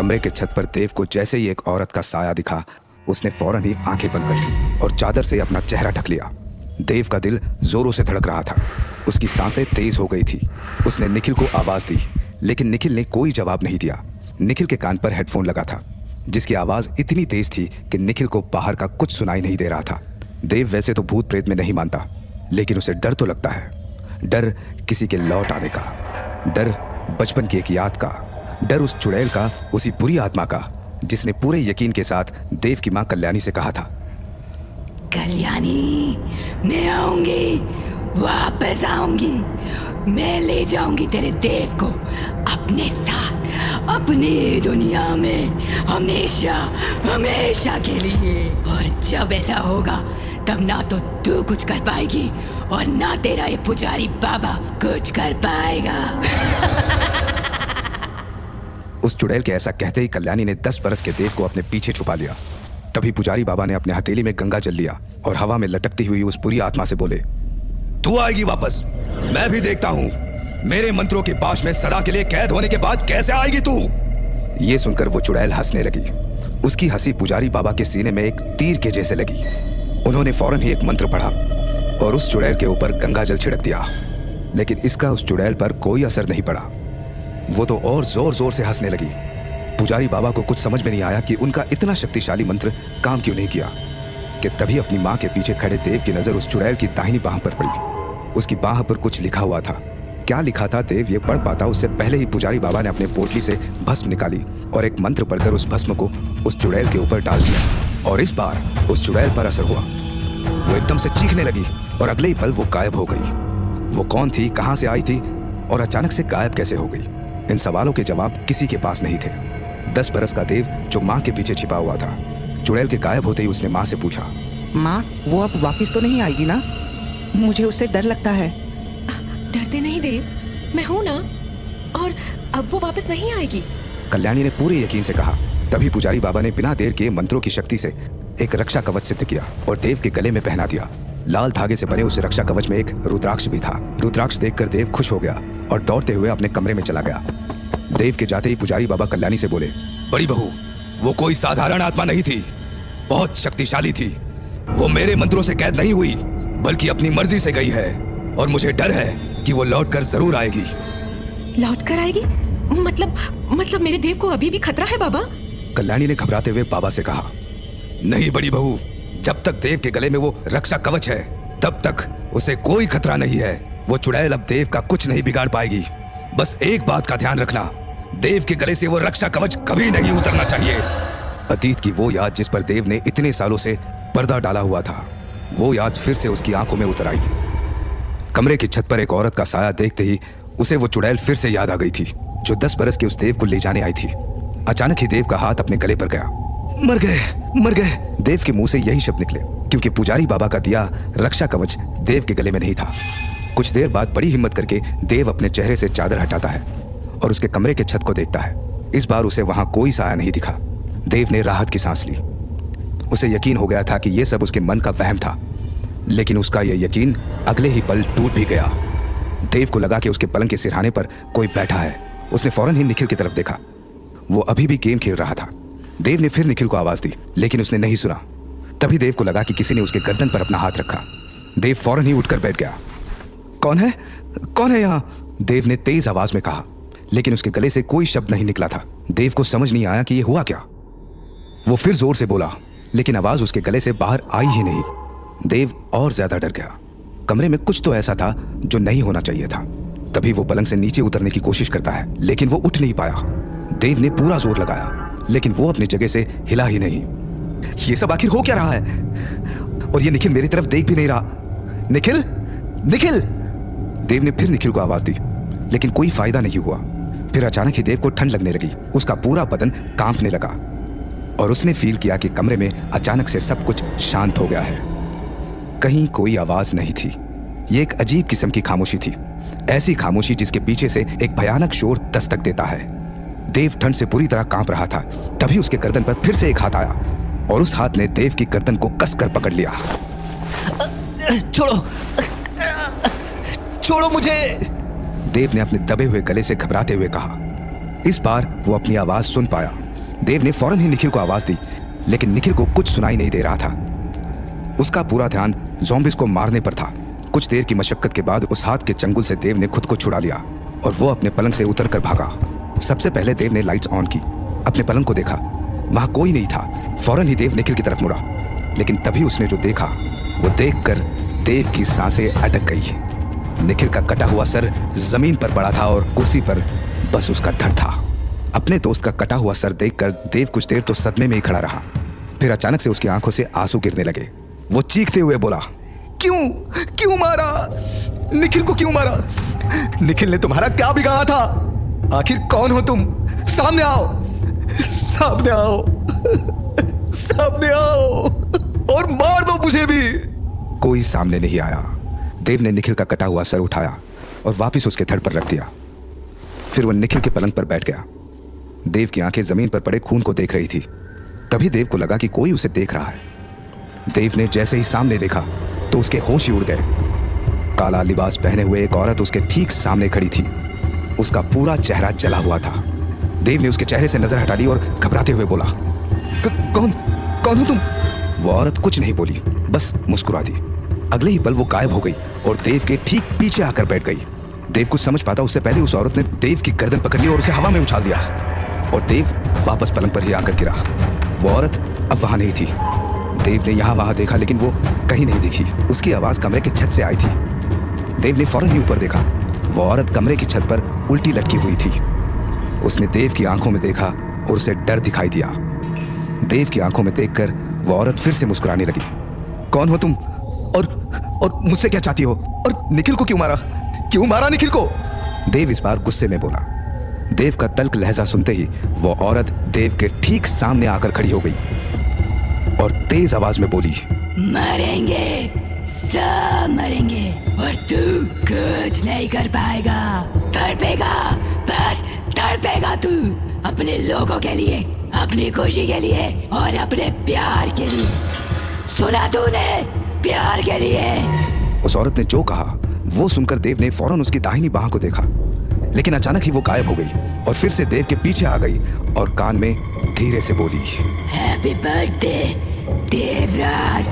कमरे के छत पर देव को जैसे ही एक औरत का साया दिखा, उसने फौरन ही आंखें बंद कर ली और चादर से अपना चेहरा ढक लिया। देव का दिल जोरों से धड़क रहा था, उसकी सांसें तेज हो गई थी। उसने निखिल को आवाज दी, लेकिन निखिल ने कोई जवाब नहीं दिया। निखिल के कान पर हेडफोन लगा था, जिसकी आवाज इतनी तेज थी कि निखिल को बाहर का कुछ सुनाई नहीं दे रहा था। देव वैसे तो भूत प्रेत में नहीं मानता, लेकिन उसे डर तो लगता है। डर किसी के लौट आने का, डर बचपन की एक याद का, डर उस चुड़ैल का, उसी बुरी आत्मा का जिसने पूरे यकीन के साथ देव की मां कल्याणी से कहा था, कल्याणी मैं आऊंगी, वापस आऊंगी, मैं ले जाऊंगी तेरे देव को अपने साथ अपनी दुनिया में हमेशा हमेशा के लिए। और जब ऐसा होगा तब ना तो तू कुछ कर पाएगी और ना तेरा ये पुजारी बाबा कुछ कर पाएगा। उस चुड़ैल के ऐसा कहते ही कल्याणी ने 10 बरस के देव को अपने पीछे छुपा लिया। तभी पुजारी बाबा ने अपने हथेली में गंगा जल लिया और हवा में लटकती हुई उस बुरी आत्मा से बोले, तू आएगी वापस, मैं भी देखता हूं मेरे मंत्रों के पाश में सदा के लिए कैद होने के बाद कैसे आएगी तू। ये सुनकर वो चुड़ैल हंसने लगी। उसकी हंसी पुजारी बाबा के सीने में एक तीर के जैसे लगी। उन्होंने फौरन ही एक मंत्र पढ़ा और उस चुड़ैल के ऊपर गंगा जल छिड़क दिया, लेकिन इसका उस चुड़ैल पर कोई असर नहीं पड़ा। वो तो और जोर जोर से हंसने लगी। पुजारी बाबा को कुछ समझ में नहीं आया कि उनका इतना शक्तिशाली मंत्र काम क्यों नहीं किया कि तभी अपनी मां के पीछे खड़े देव की नजर उस चुड़ैल की दाहिनी बाह पर पड़ी। उसकी बाह पर कुछ लिखा हुआ था। क्या लिखा था देव ये पढ़ पाता उससे पहले ही पुजारी बाबा ने अपने पोटली से भस्म निकाली और एक मंत्र पढ़कर उस भस्म को उस चुड़ैल के ऊपर डाल दिया। और इस बार उस चुड़ैल पर असर हुआ। वो एकदम से चीखने लगी और अगले ही पल वो गायब हो गई। वो कौन थी, कहां से आई थी और अचानक से गायब कैसे हो गई? इन सवालों के जवाब किसी के पास नहीं थे। 10 बरस का देव जो माँ के पीछे छिपा हुआ था, चुड़ैल के गायब होते ही उसने माँ से पूछा, माँ वो अब वापस तो नहीं आएगी ना? मुझे उससे डर लगता है। डरते नहीं देव, मैं हूं ना, और अब वो वापस नहीं आएगी। कल्याणी ने पूरे यकीन से कहा। तभी पुजारी बाबा ने बिना देर के मंत्रों की शक्ति से एक रक्षा कवच सिद्ध किया और देव के गले में पहना दिया। लाल धागे से बने उस रक्षा कवच में एक रुद्राक्ष भी था। रुद्राक्ष देखकर देव खुश हो गया और दौड़ते हुए अपने कमरे में चला गया। देव के जाते ही पुजारी बाबा कल्याणी से बोले, बड़ी बहू, वो कोई साधारण आत्मा नहीं थी, बहुत शक्तिशाली थी। वो मेरे मंत्रों से कैद नहीं हुई, बल्कि अपनी मर्जी से गई है और मुझे डर है कि वो लौटकर जरूर आएगी। लौटकर आएगी? मतलब मेरे देव को अभी भी खतरा है बाबा? कल्याणी ने घबराते हुए बाबा से कहा, नहीं बड़ी बहू, जब तक देव के गले में वो रक्षा कवच है तब तक उसे कोई खतरा नहीं है। वो चुड़ैल अब देव का कुछ नहीं बिगाड़ पाएगी। बस एक बात का ध्यान रखना, देव के गले से वो रक्षा कवच कभी नहीं उतरना चाहिए। अतीत की वो याद जिस पर देव ने इतने सालों से पर्दा डाला हुआ था, वो याद फिर से उसकी आंखों में उतर आई। कमरे की छत पर एक औरत का साया देखते ही उसे वो चुड़ैल फिर से याद आ गई थी जो 10 बरस के उस देव को ले जाने आई थी। अचानक ही देव का हाथ अपने गले पर गया। मर गए, मर गए। देव के मुंह से यही शब्द निकले, क्योंकि पुजारी बाबा का दिया रक्षा कवच देव के गले में नहीं था। कुछ देर बाद बड़ी हिम्मत करके देव अपने चेहरे से चादर हटाता है और उसके कमरे के छत को देखता है। इस बार उसे वहां कोई साया नहीं दिखा। देव ने राहत की सांस ली। उसे यकीन हो गया था कि यह सब उसके मन का वहम था, लेकिन उसका यह यकीन अगले ही पल टूट भी गया। देव को लगा कि उसके पलंग के सिरहाने पर कोई बैठा है। उसने फौरन ही निखिल की तरफ देखा। वो अभी भी गेम खेल रहा था। देव ने फिर निखिल को आवाज दी, लेकिन उसने नहीं सुना। तभी देव को लगा कि किसी ने उसके गर्दन पर अपना हाथ रखा। देव फौरन ही उठकर बैठ गया। कौन है, कौन है यहाँ? देव ने तेज आवाज में कहा, लेकिन उसके गले से कोई शब्द नहीं निकला था। देव को समझ नहीं आया कि यह हुआ क्या। वो फिर जोर से बोला, लेकिन आवाज उसके गले से बाहर आई ही नहीं। देव और ज्यादा डर गया। कमरे में कुछ तो ऐसा था जो नहीं होना चाहिए था। तभी वो पलंग से नीचे उतरने की कोशिश करता है, लेकिन वो उठ नहीं पाया। देव ने पूरा जोर लगाया, लेकिन वो अपनी जगह से हिला ही नहीं। ये सब आखिर हो क्या रहा है? और ये निखिल मेरी तरफ देख भी नहीं रहा। निखिल, निखिल! देव ने फिर निखिल को आवाज दी, लेकिन कोई फायदा नहीं हुआ। फिर अचानक ही देव को ठंड लगने लगी। उसका पूरा बदन कांपने लगा और उसने फील किया कि कमरे में अचानक से सब कुछ शांत हो गया है। कहीं कोई आवाज नहीं थी। ये एक अजीब किस्म की खामोशी थी, ऐसी खामोशी जिसके पीछे से एक भयानक शोर दस्तक देता है। देव ठंड से पूरी तरह कांप रहा था। तभी उसके गर्दन पर फिर से एक हाथ आया और उस हाथ ने देव की गर्दन को कसकर पकड़ लिया। छोड़ो, छोड़ो मुझे! देव ने अपने दबे हुए गले से घबराते हुए कहा। इस बार वो अपनी आवाज सुन पाया। देव ने फौरन ही निखिल को आवाज दी, लेकिन निखिल को कुछ सुनाई नहीं दे रहा था। उसका पूरा ध्यान ज़ॉम्बिस को मारने पर था। कुछ देर की मशक्कत के बाद उस हाथ के चंगुल से देव ने खुद को छुड़ा लिया और वो अपने पलंग से उतर कर भागा। सबसे पहले देव ने लाइट्स ऑन की, अपने पलंग को देखा, वहां कोई नहीं था। फौरन ही देव निखिल की तरफ मुड़ा, लेकिन तभी उसने जो देखा वो देखकर देव की सांसें अटक गई। निखिल का कटा हुआ सर जमीन पर पड़ा था और कुर्सी पर बस उसका धड़ था। अपने दोस्त का कटा हुआ सर देखकर देव कुछ देर तो सदमे में ही खड़ा रहा। फिर अचानक से उसकी आंखों से आंसू गिरने लगे। वो चीखते हुए बोला, क्यों मारा? निखिल को क्यों मारा? निखिल ने तुम्हारा क्या बिगाड़ा था? आखिर कौन हो तुम? सामने आओ, सामने आओ, सामने आओ और मार दो मुझे भी। कोई सामने नहीं आया। देव ने निखिल का कटा हुआ सर उठाया और वापस उसके धड़ पर रख दिया। फिर वो निखिल के पलंग पर बैठ गया। देव की आंखें जमीन पर पड़े खून को देख रही थी। तभी देव को लगा कि कोई उसे देख रहा है। देव ने जैसे ही सामने देखा तो उसके होश ही उड़ गए। काला लिबास पहने हुए एक औरत उसके ठीक सामने खड़ी थी। उसका पूरा चेहरा जला हुआ था। देव ने उसके चेहरे से नजर हटा ली और घबराते हुए बोला, कौन हो तुम? वो औरत कुछ नहीं बोली, बस मुस्कुरा दी। अगले ही पल वो गायब हो गई और देव के ठीक पीछे आकर बैठ गई। देव कुछ समझ पाता उससे पहले उस औरत ने देव की गर्दन पकड़ ली और उसे हवा में उछाल दिया और देव वापस पलंग पर ही आकर गिरा। वो औरत अब वहां नहीं थी। देव ने यहाँ वहां देखा, लेकिन वो कहीं नहीं दिखी। उसकी आवाज कमरे की छत से आई थी। देव ने फौरन ही ऊपर देखा। वो औरत कमरे की छत पर उल्टी लटकी हुई थी। उसने देव की आंखों में देखा और उसे डर दिखाई दिया। देव की आंखों में देखकर वो औरत फिर से मुस्कुराने लगी। कौन हो तुम और मुझसे क्या चाहती हो? और निखिल को क्यों मारा? क्यों मारा निखिल को? देव इस बार गुस्से में बोला। देव का तल्ख लहजा सुनते ही वो औरत देव के ठीक सामने आकर खड़ी हो गई और तेज आवाज में बोली, मरेंगे, सब मरेंगे और तू कुछ नहीं कर पाएगा। तड़पेगा, बस तड़पेगा तू, अपने लोगों के लिए, अपनी खुशी के लिए और अपने प्यार के लिए। सुना तूने? प्यार के लिए। उस औरत ने जो कहा वो सुनकर देव ने फौरन उसकी दाहिनी बाह को देखा, लेकिन अचानक ही वो गायब हो गई और फिर से देव के पीछे आ गई और कान में धीरे से बोली, हैप्पी बर्थडे देवराज।